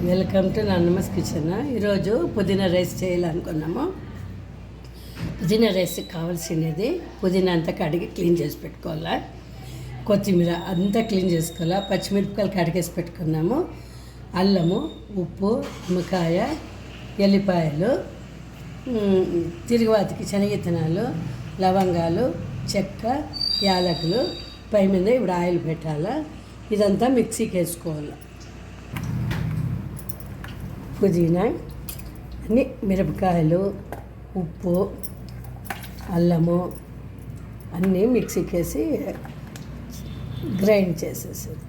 Welcome to నాన్నమ్మస్ kitchen. ఈరోజు పుదీనా rice చేయాలనుకున్నాము. పుదీనా రైస్కి కావాల్సినది పుదీనా అంతా కడిగి క్లీన్ చేసి పెట్టుకోవాలా, కొత్తిమీర అంతా క్లీన్ చేసుకోవాలా, పచ్చిమిరపకాయలు కడిగేసి పెట్టుకున్నాము, అల్లము, ఉప్పు, నిమ్మకాయ, ఎల్లిపాయలు, తిరుగువాతికి శనగిత్తనాలు, లవంగాలు, చెక్క, యాలకులు, పై మీద ఇప్పుడు ఆయిల్ పెట్టాలా. ఇదంతా మిక్సీకి వేసుకోవాలి. పుదీనా అన్ని, మిరపకాయలు, ఉప్పు, అల్లము అన్నీ మిక్సీకి వేసి గ్రైండ్ చేసేసేది.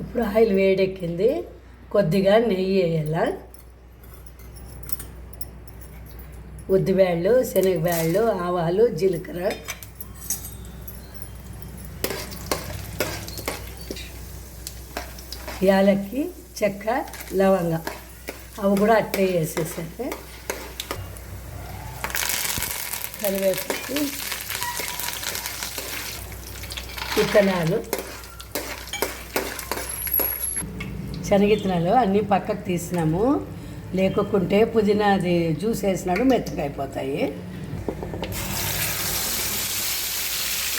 ఇప్పుడు ఆయిల్ వేడెక్కింది, కొద్దిగా నెయ్యి వేయాల. ఉద్దిబ్యాళ్ళు, శనగబ్యాళ్ళు, ఆవాలు, జీలకర్ర, యాలక్కి, చెక్క, లవంగ అవి కూడా అట్లే వేసేసారు. కరివేపాకు, విత్తనాలు, శనగిత్తనాలు అన్నీ పక్కకు తీసినాము, లేకుంటే పుదీనా అది జ్యూస్ వేసినాడు మెత్తగా అయిపోతాయి.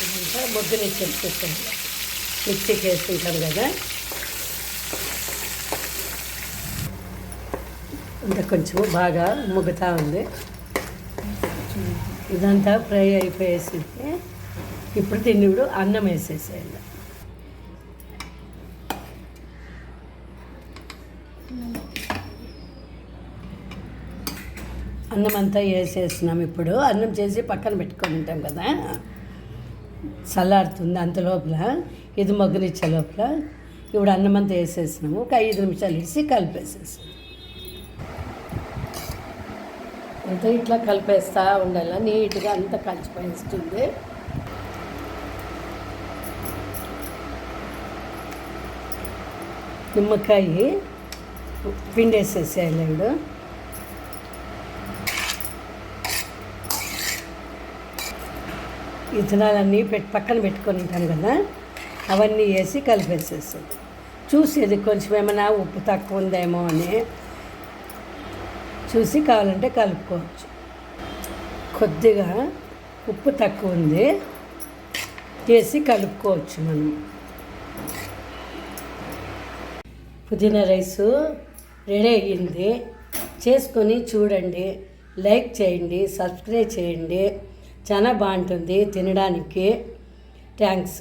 ఇదంతా ముగ్గురించి మిక్సీకి వేసుకుంటాం కదా, ఇంత కొంచెం బాగా ముగ్గుతూ ఉంది. ఇదంతా ఫ్రై అయిపోయేసింటే ఇప్పుడు తిన్నిప్పుడు అన్నం వేసేసేయాలి. అన్నం అంతా వేసేసినాం. ఇప్పుడు అన్నం చేసి పక్కన పెట్టుకొని ఉంటాం కదా, చల్లారుతుంది. అంత లోపల ఇది మగ్గనిచ్చే లోపల ఇప్పుడు అన్నం అంతా వేసేసినాము. ఒక 5 నిమిషాలు ఇచ్చి కలిపేసేసాం. అంతా ఇట్లా కలిపేస్తూ ఉండాలి, నీట్గా అంతా కలిసిపోయిస్తుంది. నిమ్మకాయ పిండేసేసేయాలి. ఇప్పుడు విత్తనాలన్నీ పక్కన పెట్టుకొని ఉంటాం కదా, అవన్నీ వేసి కలిపేసేసాం. చూసేది కొంచెం ఏమైనా ఉప్పు తక్కువ ఉందేమో అని చూసి కావాలంటే కలుపుకోవచ్చు. కొద్దిగా ఉప్పు తక్కువ ఉంది వేసి కలుపుకోవచ్చు మనం. పుదీనా రైసు రెడీ అయ్యింది. చేసుకొని చూడండి, లైక్ చేయండి, సబ్స్క్రైబ్ చేయండి. చాలా బాగుంటుంది తినడానికి. థ్యాంక్స్.